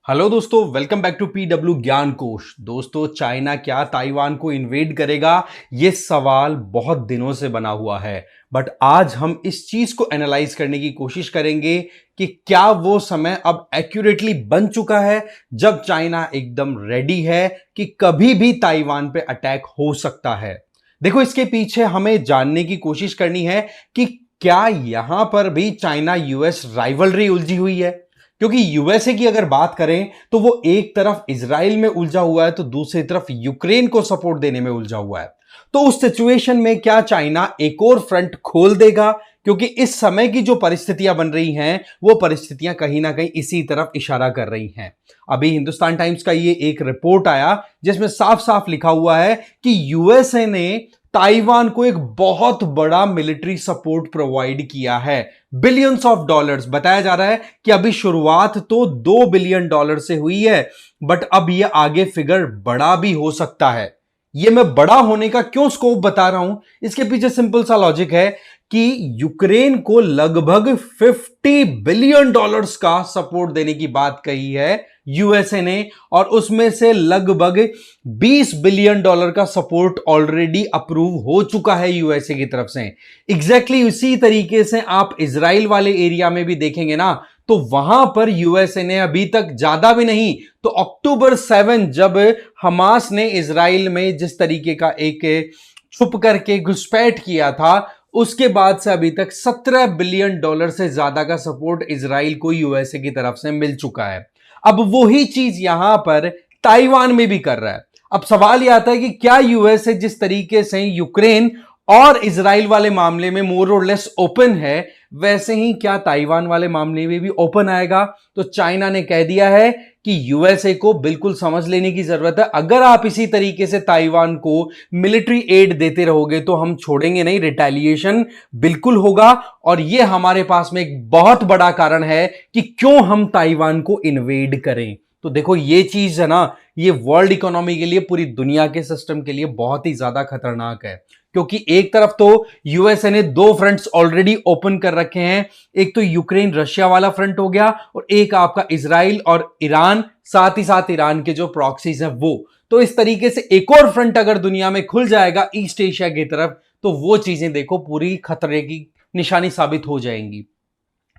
Hello दोस्तों, welcome back to PW ज्ञान कोश। दोस्तों, चाइना क्या ताइवान को इन्वेड करेगा? यह सवाल बहुत दिनों से बना हुआ है। बट आज हम इस चीज को एनालाइज करने की कोशिश करेंगे कि क्या वो समय अब एक्यूरेटली बन चुका है जब चाइना एकदम रेडी है कि कभी भी ताइवान पे अटैक हो सकता है। देखो, इसके पीछे हमें जानने की कोशिश करनी है कि क्या यहां पर भी चाइना यूएस राइवलरी उलझी हुई है। क्योंकि यूएसए की अगर बात करें तो वो एक तरफ इजराइल में उलझा हुआ है तो दूसरी तरफ यूक्रेन को सपोर्ट देने में उलझा हुआ है। तो उस सिचुएशन में क्या चाइना एक और फ्रंट खोल देगा? क्योंकि इस समय की जो परिस्थितियां बन रही हैं वो परिस्थितियां कहीं ना कहीं इसी तरफ इशारा कर रही हैं। अभी हिंदुस्तान टाइम्स का ये एक रिपोर्ट आया जिसमें साफ साफ लिखा हुआ है कि यूएसए ने ताइवान को एक बहुत बड़ा मिलिट्री सपोर्ट प्रोवाइड किया है, बिलियंस ऑफ डॉलर्स। बताया जा रहा है कि अभी शुरुआत तो $2 बिलियन से हुई है, बट अब यह आगे फिगर बड़ा भी हो सकता है। यह मैं बड़ा होने का क्यों स्कोप बता रहा हूं, इसके पीछे सिंपल सा लॉजिक है कि यूक्रेन को लगभग $50 बिलियन का सपोर्ट देने की बात कही है यूएसए ने, और उसमें से लगभग $20 बिलियन का सपोर्ट ऑलरेडी अप्रूव हो चुका है यूएसए की तरफ से। एग्जैक्टली उसी तरीके से आप इजराइल वाले एरिया में भी देखेंगे ना, तो वहां पर यूएसए ने अभी तक ज्यादा भी नहीं तो अक्टूबर 7 जब हमास ने इजराइल में जिस तरीके का एक छुप करके घुसपैठ किया था, उसके बाद से अभी तक $17 बिलियन से ज्यादा का सपोर्ट इजराइल को यूएसए की तरफ से मिल चुका है। अब वही चीज यहां पर ताइवान में भी कर रहा है। अब सवाल यह आता है कि क्या यूएसए जिस तरीके से यूक्रेन और इजराइल वाले मामले में मोर और लेस ओपन है, वैसे ही क्या ताइवान वाले मामले में भी ओपन आएगा? तो चाइना ने कह दिया है कि यूएसए को बिल्कुल समझ लेने की जरूरत है। अगर आप इसी तरीके से ताइवान को मिलिट्री एड देते रहोगे तो हम छोड़ेंगे नहीं, रिटेलिएशन बिल्कुल होगा। और यह हमारे पास में एक बहुत बड़ा कारण है कि क्यों हम ताइवान को इन्वेड करें। तो देखो, ये चीज है ना, ये वर्ल्ड इकोनॉमी के लिए, पूरी दुनिया के सिस्टम के लिए बहुत ही ज्यादा खतरनाक है। क्योंकि एक तरफ तो यूएसए ने दो फ्रंट्स ऑलरेडी ओपन कर रखे हैं। एक तो यूक्रेन रशिया वाला फ्रंट हो गया, और एक आपका इजराइल और ईरान, साथ ही साथ ईरान के जो प्रॉक्सीज हैं वो। तो इस तरीके से एक और फ्रंट अगर दुनिया में खुल जाएगा ईस्ट एशिया की तरफ, तो वो चीजें देखो पूरी खतरे की निशानी साबित हो जाएंगी।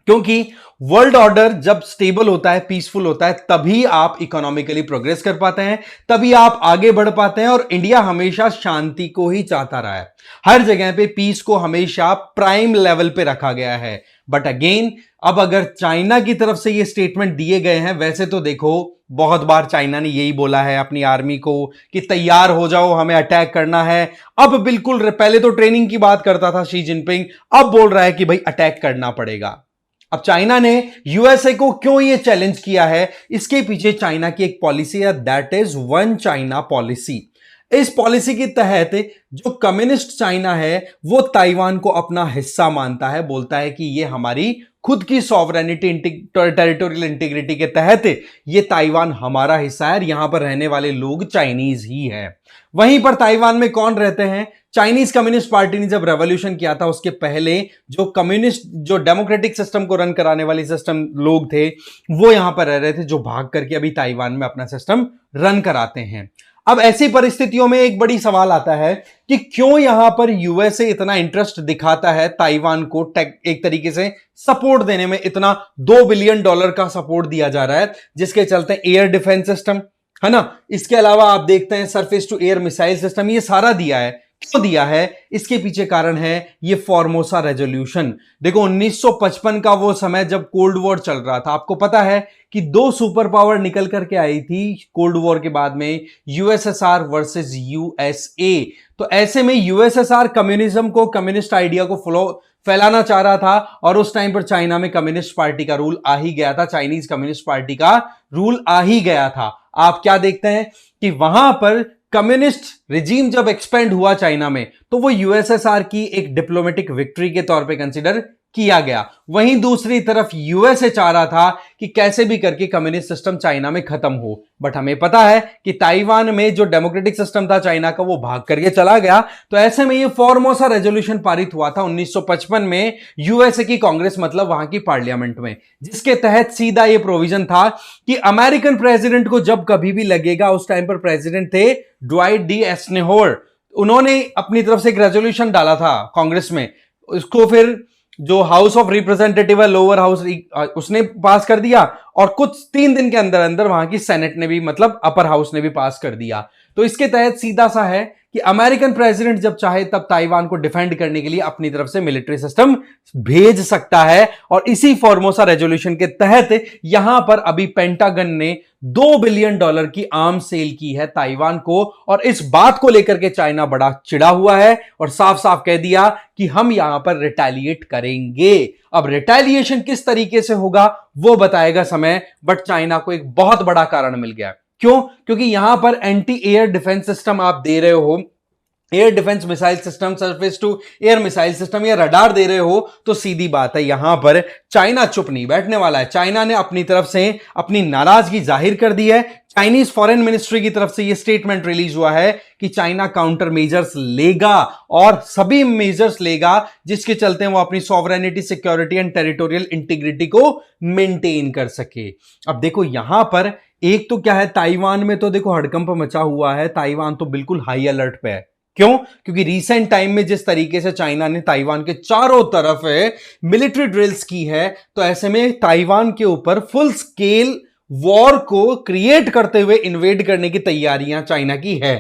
क्योंकि वर्ल्ड ऑर्डर जब स्टेबल होता है, पीसफुल होता है, तभी आप इकोनॉमिकली प्रोग्रेस कर पाते हैं, तभी आप आगे बढ़ पाते हैं। और इंडिया हमेशा शांति को ही चाहता रहा है, हर जगह पे पीस को हमेशा प्राइम लेवल पे रखा गया है। बट अगेन, अब अगर चाइना की तरफ से ये स्टेटमेंट दिए गए हैं, वैसे तो देखो बहुत बार चाइना ने यही बोला है अपनी आर्मी को कि तैयार हो जाओ, हमें अटैक करना है। अब बिल्कुल, पहले तो ट्रेनिंग की बात करता था शी जिनपिंग, अब बोल रहा है कि भाई अटैक करना पड़ेगा। अब चाइना ने यूएसए को क्यों ये चैलेंज किया है? इसके पीछे चाइना की एक पॉलिसी है, that is one China policy. इस पॉलिसी के तहत जो कम्युनिस्ट चाइना है वो ताइवान को अपना हिस्सा मानता है, बोलता है कि ये हमारी खुद की सॉवरेनिटी, टेरिटोरियल इंटीग्रिटी के तहत ये ताइवान हमारा हिस्सा है, यहां पर रहने वाले लोग चाइनीज ही हैं। वहीं पर ताइवान में कौन रहते हैं? चाइनीज कम्युनिस्ट पार्टी ने जब रेवोल्यूशन किया था उसके पहले जो कम्युनिस्ट, जो डेमोक्रेटिक सिस्टम को रन कराने वाले सिस्टम लोग थे, वो यहां पर रह रहे थे, जो भाग करके अभी ताइवान में अपना सिस्टम रन कराते हैं। अब ऐसी परिस्थितियों में एक बड़ी सवाल आता है कि क्यों यहां पर यूएसए इतना इंटरेस्ट दिखाता है ताइवान को एक तरीके से सपोर्ट देने में। इतना $2 बिलियन का सपोर्ट दिया जा रहा है, जिसके चलते एयर डिफेंस सिस्टम है ना, इसके अलावा आप देखते हैं surface to air missile system, ये सारा दिया है। क्यों दिया है? इसके पीछे कारण है ये फॉर्मोसा रेजोल्यूशन। देखो, 1955 का वो समय जब कोल्ड वॉर चल रहा था, आपको पता है कि दो सुपर पावर निकल करके आई थी कोल्ड वॉर के बाद में, यूएसएसआर वर्सेस यूएसए। तो ऐसे में यूएसएसआर कम्युनिज्म को, कम्युनिस्ट आइडिया को फैलाना चाह रहा था, और उस टाइम पर चाइना में कम्युनिस्ट पार्टी का रूल आ ही गया था, चाइनीज कम्युनिस्ट पार्टी का रूल आ ही गया था। आप क्या देखते हैं कि वहां पर कम्युनिस्ट रिजीम जब एक्सपेंड हुआ चाइना में, तो वो यूएसएसआर की एक डिप्लोमेटिक विक्ट्री के तौर पे कंसीडर किया गया। वहीं दूसरी तरफ यूएसए चाह रहा था कि कैसे भी करके कम्युनिस्ट सिस्टम चाइना में खत्म हो, बट हमें पता है कि ताइवान में जो डेमोक्रेटिक सिस्टम था चाइना का वो भाग करके चला गया। तो ऐसे में ये फॉर्मोसा रेजोल्यूशन पारित हुआ था 1955 में यूएसए की कांग्रेस, मतलब वहां की पार्लियामेंट में, जिसके तहत सीधा ये प्रोविजन था कि अमेरिकन प्रेसिडेंट को जब कभी भी लगेगा, उस टाइम पर प्रेसिडेंट थे ड्वाइट डी एस्नेहोर, उन्होंने अपनी तरफ से एक रेजोल्यूशन डाला था कांग्रेस में, उसको फिर जो हाउस ऑफ रिप्रेजेंटेटिव है, लोअर हाउस, उसने पास कर दिया, और कुछ 3 दिन के अंदर अंदर वहां की सेनेट ने भी, मतलब अपर हाउस ने भी पास कर दिया। तो इसके तहत सीधा सा है कि अमेरिकन प्रेसिडेंट जब चाहे तब ताइवान को डिफेंड करने के लिए अपनी तरफ से मिलिट्री सिस्टम भेज सकता है। और इसी फॉर्मोसा रेजोल्यूशन के तहत यहां पर अभी पेंटागन ने $2 बिलियन की आर्म्स सेल की है ताइवान को, और इस बात को लेकर के चाइना बड़ा चिढ़ा हुआ है और साफ साफ कह दिया कि हम यहां पर रिटेलिएट करेंगे। अब रिटेलिएशन किस तरीके से होगा वो बताएगा समय, बट चाइना को एक बहुत बड़ा कारण मिल गया। क्यों? क्योंकि यहां पर एंटी एयर डिफेंस सिस्टम आप दे रहे हो, air defence missile system, surface to air missile system या रडार दे रहे हो, तो सीधी बात है यहां पर चाइना चुप नहीं बैठने वाला है। चाइना ने अपनी तरफ से अपनी नाराजगी जाहिर कर दी है। चाइनीज फॉरेन मिनिस्ट्री की तरफ से यह स्टेटमेंट रिलीज हुआ है कि चाइना काउंटर मेजर्स लेगा, और सभी मेजर्स लेगा जिसके चलते वो अपनी sovereignty, security and territorial integrity को मेंटेन कर सके। अब देखो यहां पर एक तो क्या है, ताइवान में तो देखो हड़कंप मचा हुआ है, ताइवान तो बिल्कुल हाई अलर्ट पे है। क्यों? क्योंकि रीसेंट टाइम में जिस तरीके से चाइना ने ताइवान के चारों तरफ मिलिट्री ड्रिल्स की है, तो ऐसे में ताइवान के ऊपर फुल स्केल वॉर को क्रिएट करते हुए इन्वेड करने की तैयारियां चाइना की है।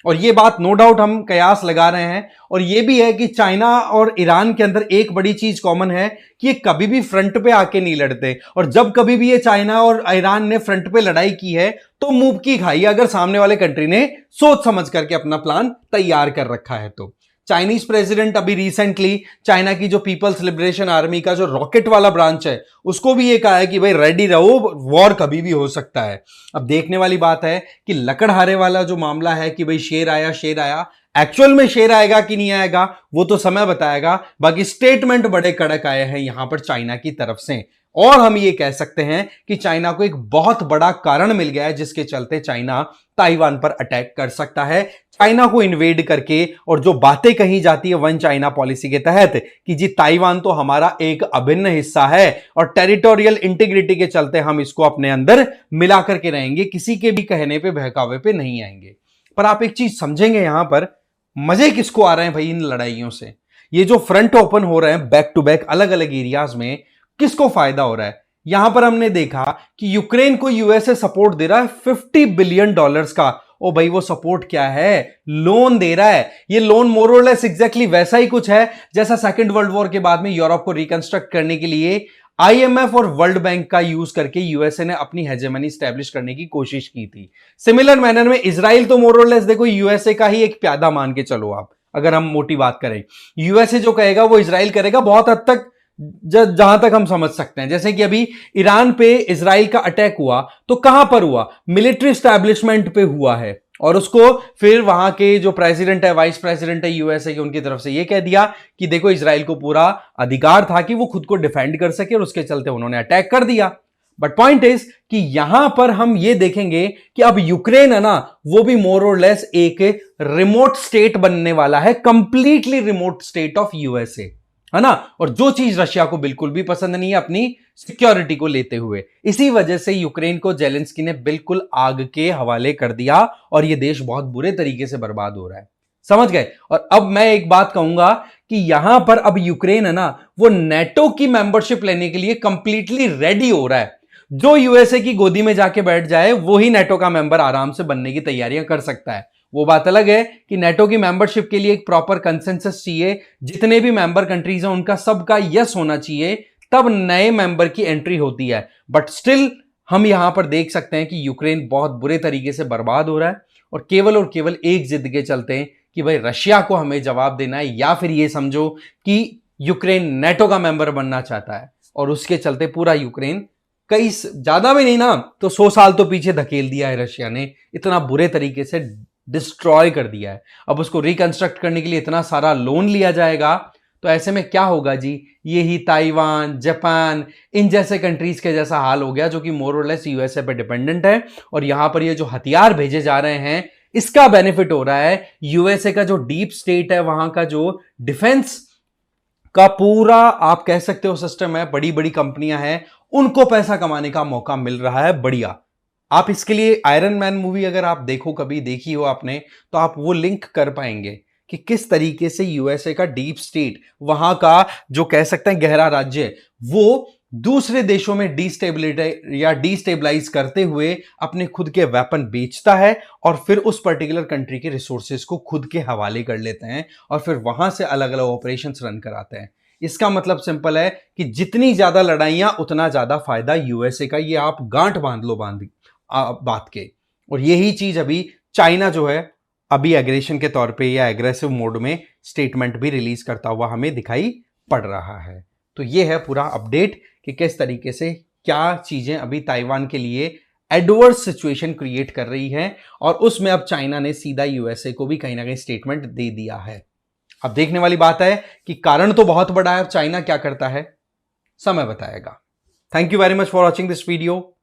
और ये बात नो डाउट हम कयास लगा रहे हैं, और ये भी है कि चाइना और ईरान के अंदर एक बड़ी चीज कॉमन है कि ये कभी भी फ्रंट पे आके नहीं लड़ते, और जब कभी भी ये चाइना और ईरान ने फ्रंट पे लड़ाई की है तो मुंह की खाई, अगर सामने वाले कंट्री ने सोच समझ करके अपना प्लान तैयार कर रखा है। तो चाइनीज प्रेसिडेंट अभी रिसेंटली चाइना की जो पीपल्स लिबरेशन आर्मी का जो रॉकेट वाला ब्रांच है, उसको भी ये कहा है कि भाई रेडी रहो, वॉर कभी भी हो सकता है। अब देखने वाली बात है कि लकड़हारे वाला जो मामला है कि भाई शेर आया शेर आया, एक्चुअल में शेर आएगा कि नहीं आएगा वो तो समय बताएगा। बाकी स्टेटमेंट बड़े कड़क आए हैं यहां पर चाइना की तरफ से, और हम ये कह सकते हैं कि चाइना को एक बहुत बड़ा कारण मिल गया है जिसके चलते चाइना ताइवान पर अटैक कर सकता है, चाइना को इन्वेड करके। और जो बातें कही जाती है वन चाइना पॉलिसी के तहत कि जी ताइवान तो हमारा एक अभिन्न हिस्सा है और टेरिटोरियल इंटीग्रिटी के चलते हम इसको अपने अंदर मिला करके रहेंगे, किसी के भी कहने पे बहकावे पे नहीं आएंगे। पर आप एक चीज समझेंगे, यहां पर मजे किसको आ रहे हैं भाई इन लड़ाइयों से? ये जो फ्रंट ओपन हो रहे हैं बैक टू बैक अलग अलग एरियाज में, किसको फायदा हो रहा है? यहां पर हमने देखा कि यूक्रेन को यूएसए सपोर्ट दे रहा है $50 बिलियन का। ओ भाई वो सपोर्ट क्या है? लोन दे रहा है। ये लोन मोरलेस एग्जैक्टली वैसा ही कुछ है जैसा सेकंड वर्ल्ड वॉर के बाद में यूरोप को रिकंस्ट्रक्ट करने के लिए आईएमएफ और वर्ल्ड बैंक का यूज करके यूएसए ने अपनी हेजेमनी स्टैब्लिश करने की कोशिश की थी। सिमिलर मैनर में इजराइल तो मोरलेस देखो यूएसए का ही एक प्यादा मान के चलो आप, अगर हम मोटी बात करें। यूएसए जो कहेगा वो इजराइल करेगा, बहुत हद तक जहां तक हम समझ सकते हैं। जैसे कि अभी ईरान पे इजराइल का अटैक हुआ तो कहां पर हुआ? मिलिट्री स्टैब्लिशमेंट पे हुआ है, और उसको फिर वहां के जो प्रेसिडेंट है, वाइस प्रेसिडेंट है यूएसए के, उनकी तरफ से यह कह दिया कि देखो इजराइल को पूरा अधिकार था कि वो खुद को डिफेंड कर सके, और उसके चलते उन्होंने अटैक कर दिया। बट पॉइंट इज कि यहां पर हम ये देखेंगे कि अब यूक्रेन है ना, वो भी मोर और लेस एक रिमोट स्टेट बनने वाला है, completely remote state of USA, है ना। और जो चीज रशिया को बिल्कुल भी पसंद नहीं है अपनी सिक्योरिटी को लेते हुए, इसी वजह से यूक्रेन को जेलेंस्की ने बिल्कुल आग के हवाले कर दिया, और यह देश बहुत बुरे तरीके से बर्बाद हो रहा है। समझ गए? और अब मैं एक बात कहूंगा कि यहां पर अब यूक्रेन है ना, वो नेटो की मेंबरशिप लेने के लिए कंप्लीटली रेडी हो रहा है। जो यूएसए की गोदी में जाके बैठ जाए वो ही नेटो का मेंबर आराम से बनने की तैयारियां कर सकता है। वो बात अलग है कि नेटो की मेंबरशिप के लिए एक प्रॉपर कंसेंसस चाहिए, जितने भी मेंबर कंट्रीज हैं उनका सबका यस होना चाहिए, तब नए मेंबर की एंट्री होती है। बट स्टिल हम यहां पर देख सकते हैं कि यूक्रेन बहुत बुरे तरीके से बर्बाद हो रहा है, और केवल एक जिद के चलते हैं कि भाई रशिया को हमें जवाब देना है, या फिर ये समझो कि यूक्रेन नेटो का मेंबर बनना चाहता है, और उसके चलते पूरा यूक्रेन कई ज्यादा भी नहीं ना तो 100 साल तो पीछे धकेल दिया है रशिया ने, इतना बुरे तरीके से डिस्ट्रॉय कर दिया है। अब उसको रिकंस्ट्रक्ट करने के लिए इतना सारा लोन लिया जाएगा, तो ऐसे में क्या होगा जी, ये ही ताइवान, जापान, इन जैसे कंट्रीज के जैसा हाल हो गया जो कि मोर और लेस यूएसए पे डिपेंडेंट है। और यहां पर ये जो हथियार भेजे जा रहे हैं इसका बेनिफिट हो रहा है यूएसए का जो डीप स्टेट है, वहां का जो डिफेंस का पूरा आप कह सकते हो सिस्टम है, बड़ी बड़ी कंपनियां हैं, उनको पैसा कमाने का मौका मिल रहा है। बढ़िया। आप इसके लिए आयरन मैन मूवी अगर आप देखो, कभी देखी हो आपने, तो आप वो लिंक कर पाएंगे कि किस तरीके से यूएसए का डीप स्टेट, वहां का जो कह सकते हैं गहरा राज्य, वो दूसरे देशों में डिस्टेबलाइज करते हुए अपने खुद के वेपन बेचता है और फिर उस पर्टिकुलर कंट्री के रिसोर्सेज को खुद के हवाले कर लेते हैं और फिर वहां से अलग अलग ऑपरेशंस रन कराते हैं। इसका मतलब सिंपल है कि जितनी ज्यादा लड़ाइयां उतना ज्यादा फायदा यूएसए का। ये आप गांठ बांध लो बात के। और यही चीज अभी चाइना जो है अभी एग्रेशन के तौर पे या एग्रेसिव मोड में स्टेटमेंट भी रिलीज करता हुआ हमें दिखाई पड़ रहा है। तो ये है पूरा अपडेट कि किस तरीके से क्या चीजें अभी ताइवान के लिए एडवर्स सिचुएशन क्रिएट कर रही है और उसमें अब चाइना ने सीधा यूएसए को भी कहीं ना कहीं स्टेटमेंट दे दिया है। अब देखने वाली बात है कि कारण तो बहुत बड़ा है, अब चाइना क्या करता है समय बताएगा। Thank you very much for watching this video.